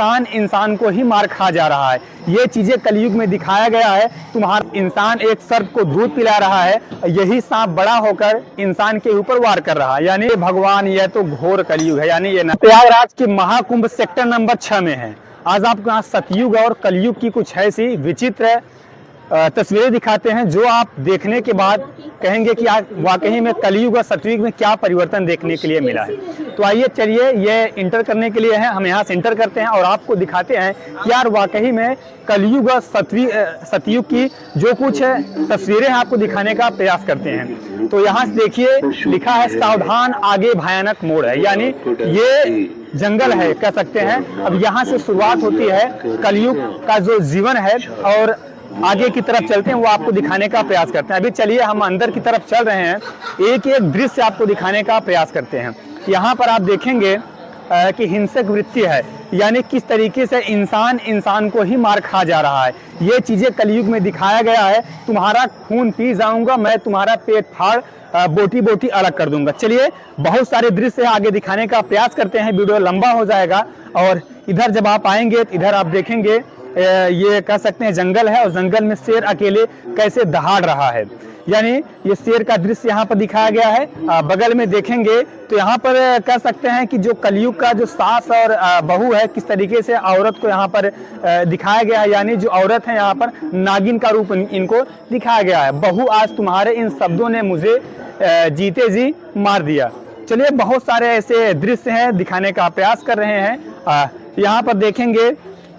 इंसान इंसान को ही मार खा जा रहा है। ये चीजें कलयुग में दिखाया गया है। तुम्हारा इंसान एक सर्प को दूध पिला रहा है, यही सांप बड़ा होकर इंसान के ऊपर वार कर रहा है। यानी भगवान, यह तो घोर कलयुग है। यानी ये प्रयागराज के महाकुंभ सेक्टर नंबर 6 में है। आज आपको यहाँ सतयुग और कलयुग की कुछ ऐसी विचित्र तस्वीरें दिखाते हैं जो आप देखने के बाद कहेंगे कि वाकई में कलयुग और सतयुग में क्या परिवर्तन देखने के लिए मिला है। तो आइए चलिए, ये इंटर करने के लिए है, हम यहाँ से इंटर करते हैं और आपको दिखाते हैं कि यार वाकई में कलयुग और सतयुग की जो कुछ तस्वीरें हैं आपको दिखाने का प्रयास करते हैं। तो यहाँ से देखिए, लिखा है सावधान आगे भयानक मोड़ है। यानी ये जंगल है कह सकते हैं। अब यहाँ से शुरुआत होती है कलयुग का जो जीवन है और आगे की तरफ चलते हैं, वो आपको दिखाने का प्रयास करते हैं। अभी चलिए हम अंदर की तरफ चल रहे हैं, एक एक दृश्य आपको दिखाने का प्रयास करते हैं। यहाँ पर आप देखेंगे कि हिंसक वृत्ति है, यानी किस तरीके से इंसान इंसान को ही मार खा जा रहा है। ये चीजें कलयुग में दिखाया गया है। तुम्हारा खून पी जाऊंगा मैं, तुम्हारा पेट फाड़ बोटी बोटी अलग कर दूंगा। चलिए बहुत सारे दृश्य आगे दिखाने का प्रयास करते हैं, वीडियो लंबा हो जाएगा। और इधर जब आप आएंगे तो इधर आप देखेंगे ये कह सकते हैं जंगल है और जंगल में शेर अकेले कैसे दहाड़ रहा है। यानी ये शेर का दृश्य यहाँ पर दिखाया गया है। बगल में देखेंगे तो यहाँ पर कह सकते हैं कि जो कलयुग का जो सास और बहू है, किस तरीके से औरत को यहाँ पर दिखाया गया है। यानी जो औरत है यहाँ पर नागिन का रूप इनको दिखाया गया है। बहू आज तुम्हारे इन शब्दों ने मुझे जीते जी मार दिया। चलिए बहुत सारे ऐसे दृश्य हैं दिखाने का प्रयास कर रहे हैं। यहाँ पर देखेंगे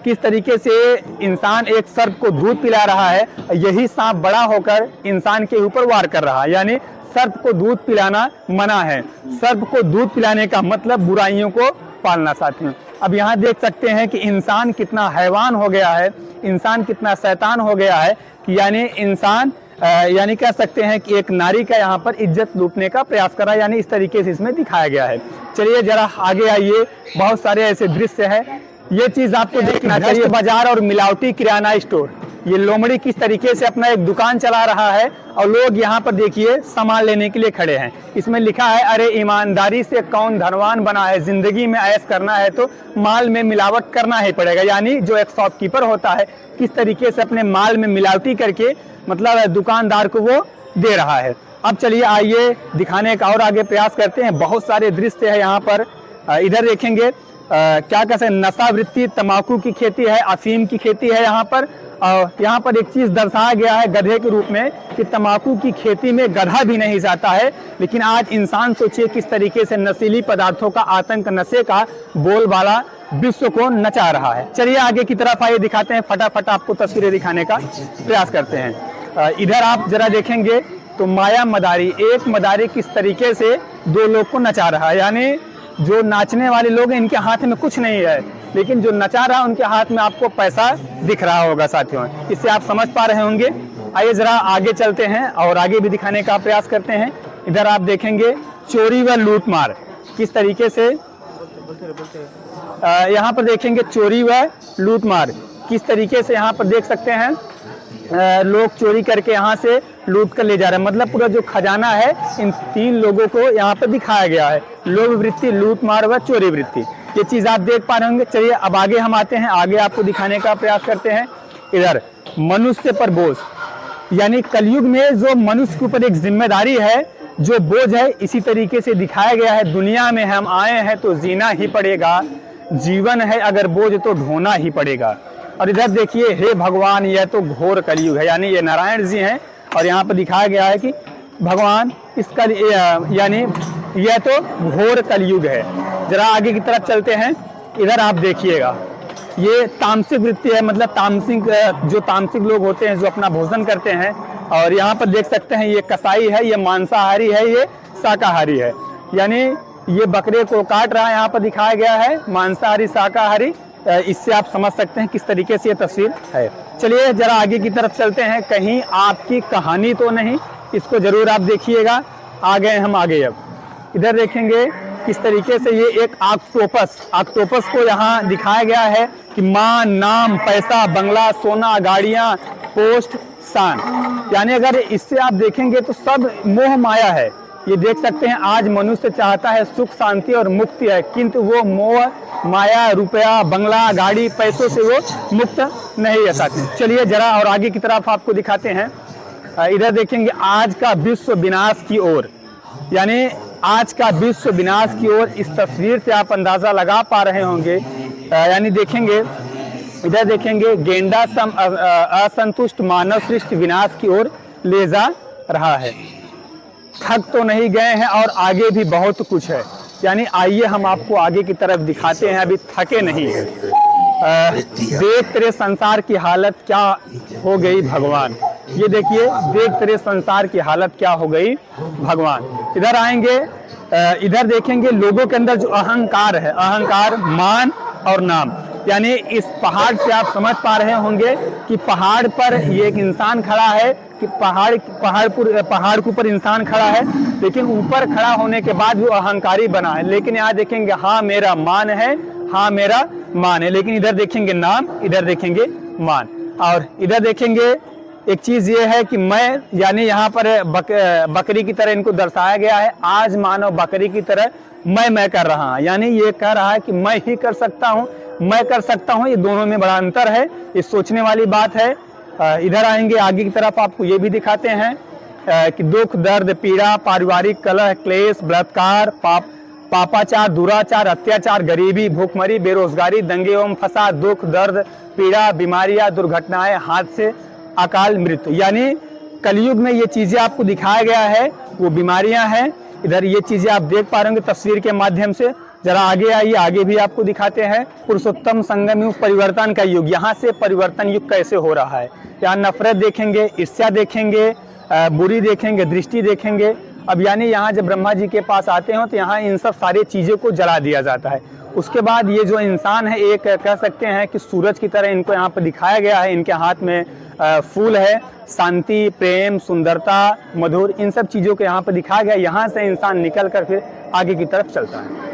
किस तरीके से इंसान एक सर्प को दूध पिला रहा है, यही सांप बड़ा होकर इंसान के ऊपर वार कर रहा है। यानी सर्प को दूध पिलाना मना है। सर्प को दूध पिलाने का मतलब बुराइयों को पालना साथियों। अब यहाँ देख सकते हैं कि इंसान कितना हैवान हो गया है, इंसान कितना शैतान हो गया है कि यानी इंसान यानी कह सकते हैं कि एक नारी का यहाँ पर इज्जत लूटने का प्रयास कर रहा है। यानी इस तरीके से इसमें दिखाया गया है। चलिए जरा आगे आइए, बहुत सारे ऐसे दृश्य है। ये चीज आपको देखना चाहिए, बाजार और मिलावटी किराना स्टोर। ये लोमड़ी किस तरीके से अपना एक दुकान चला रहा है और लोग यहाँ पर देखिए सामान लेने के लिए खड़े हैं। इसमें लिखा है अरे ईमानदारी से कौन धनवान बना है, जिंदगी में ऐश करना है तो माल में मिलावट करना ही पड़ेगा। यानी जो एक शॉपकीपर होता है किस तरीके से अपने माल में मिलावटी करके मतलब दुकानदार को वो दे रहा है। अब चलिए आइए दिखाने का और आगे प्रयास करते हैं। बहुत सारे दृश्य है यहाँ पर। इधर देखेंगे क्या कहते हैं, नशा वृत्ति, तंबाकू की खेती है, अफीम की खेती है यहाँ पर। यहाँ पर एक चीज दर्शाया गया है गधे के रूप में कि तंबाकू की खेती में गधा भी नहीं जाता है। लेकिन आज इंसान सोचिए किस तरीके से नशीली पदार्थों का आतंक, नशे का बोलबाला विश्व को नचा रहा है। चलिए आगे की तरफ आइए, दिखाते हैं, फटाफट आपको तस्वीरें दिखाने का प्रयास करते हैं। इधर आप जरा देखेंगे तो माया मदारी, एक मदारी किस तरीके से दो लोग को नचा रहा है। यानी जो नाचने वाले लोग हैं इनके हाथ में कुछ नहीं है, लेकिन जो नचा रहा है उनके हाथ में आपको पैसा दिख रहा होगा साथियों। इससे आप समझ पा रहे होंगे। आइए जरा आगे चलते हैं और आगे भी दिखाने का प्रयास करते हैं। इधर आप देखेंगे चोरी व लूटमार किस तरीके से, यहाँ पर देखेंगे चोरी व लूटमार किस तरीके से यहाँ पर देख सकते हैं। लोग चोरी करके यहाँ से लूट कर ले जा रहे हैं। मतलब पूरा जो खजाना है इन तीन लोगों को यहाँ पर दिखाया गया है। लोभ वृत्ति, लूटमार व चोरी वृत्ति, ये चीज आप देख पा रहे होंगे। चलिए अब आगे हम आते हैं, आगे आपको दिखाने का प्रयास करते हैं। इधर मनुष्य पर बोझ, यानी कलयुग में जो मनुष्य के ऊपर एक जिम्मेदारी है, जो बोझ है, इसी तरीके से दिखाया गया है। दुनिया में हम आए हैं तो जीना ही पड़ेगा, जीवन है अगर बोझ तो ढोना ही पड़ेगा। और इधर देखिए, हे भगवान यह तो घोर कलयुग है। यानी ये नारायण जी हैं और यहाँ पर दिखाया गया है कि भगवान इस यानी यह तो घोर कलयुग है। जरा आगे की तरफ चलते हैं। इधर आप देखिएगा, ये तामसिक वृत्ति है, मतलब तामसिक जो तामसिक लोग होते हैं जो अपना भोजन करते हैं। और यहाँ पर देख सकते हैं ये कसाई है, ये मांसाहारी है, ये शाकाहारी है। यानी ये बकरे को काट रहा है, यहाँ पर दिखाया गया है मांसाहारी शाकाहारी। इससे आप समझ सकते हैं किस तरीके से ये तस्वीर है। चलिए जरा आगे की तरफ चलते हैं, कहीं आपकी कहानी तो नहीं, इसको जरूर आप देखिएगा। आ गए हम आगे। अब इधर देखेंगे किस तरीके से ये एक ऑक्टोपस को यहाँ दिखाया गया है कि मां, नाम, पैसा, बंगला, सोना, गाड़ियां, पोस्ट, शान। यानी अगर इससे आप देखेंगे तो सब मोह माया है। ये देख सकते हैं, आज मनुष्य चाहता है सुख शांति और मुक्ति है, किंतु वो मोह माया रुपया बंगला गाड़ी पैसों से वो मुक्त नहीं रह सकते। चलिए जरा और आगे की तरफ आपको दिखाते हैं। इधर देखेंगे आज का विश्व विनाश की ओर, यानी आज का विश्व विनाश की ओर। इस तस्वीर से आप अंदाजा लगा पा रहे होंगे, यानी देखेंगे, इधर देखेंगे, गेंडा असंतुष्ट मानव सृष्टि विनाश की ओर ले जा रहा है। थक तो नहीं गए हैं और आगे भी बहुत कुछ है, यानी आइए हम आपको आगे की तरफ दिखाते हैं, अभी थके नहीं है। देख तेरे संसार की हालत क्या हो गई भगवान। ये देखिए, देख तेरे संसार की हालत क्या हो गई भगवान। इधर आएंगे, इधर देखेंगे लोगों के अंदर जो अहंकार है, अहंकार, मान और नाम, यानी इस पहाड़ से आप समझ पा रहे होंगे कि पहाड़ पर ये एक इंसान खड़ा है, कि पहाड़ के ऊपर इंसान खड़ा है, लेकिन ऊपर खड़ा होने के बाद वो अहंकारी बना है। लेकिन यहाँ देखेंगे, हाँ मेरा मान है, हाँ मेरा मान है, लेकिन इधर देखेंगे नाम, इधर देखेंगे मान। और इधर देखेंगे एक चीज ये है कि मैं, यानी यहाँ पर बकरी की तरह इनको दर्शाया गया है। आज मानव बकरी की तरह मैं कर रहा हूँ, यानी ये कह रहा है कि मैं ही कर सकता हूँ, मैं कर सकता हूँ। ये दोनों में बड़ा अंतर है, ये सोचने वाली बात है। इधर आएंगे आगे की तरफ, आपको ये भी दिखाते हैं कि दुख दर्द पीड़ा पारिवारिक कलह क्लेश बलात्कार पापाचार दुराचार अत्याचार गरीबी भूखमरी बेरोजगारी दंगे एवं फसाद दुख दर्द पीड़ा बीमारियां दुर्घटनाएं हादसे अकाल मृत्यु, यानी कलयुग में ये चीजें आपको दिखाया गया है, वो बीमारियां हैं। इधर ये चीजें आप देख पा रहे होंगे तस्वीर के माध्यम से। जरा आगे आइए, आगे भी आपको दिखाते हैं। पुरुषोत्तम संगम युग, परिवर्तन का युग। यहाँ से परिवर्तन युग कैसे हो रहा है, यहाँ नफरत देखेंगे, ईर्ष्या देखेंगे, बुरी देखेंगे, दृष्टि देखेंगे। अब यानी यहाँ जब ब्रह्मा जी के पास आते हो तो यहाँ इन सब सारी चीज़ों को जला दिया जाता है। उसके बाद ये जो इंसान है, एक कह सकते हैं कि सूरज की तरह इनको यहाँ पर दिखाया गया है। इनके हाथ में फूल है, शांति प्रेम सुंदरता मधुर, इन सब चीज़ों को यहाँ पर दिखाया गया। यहाँ से इंसान निकल कर फिर आगे की तरफ चलता है।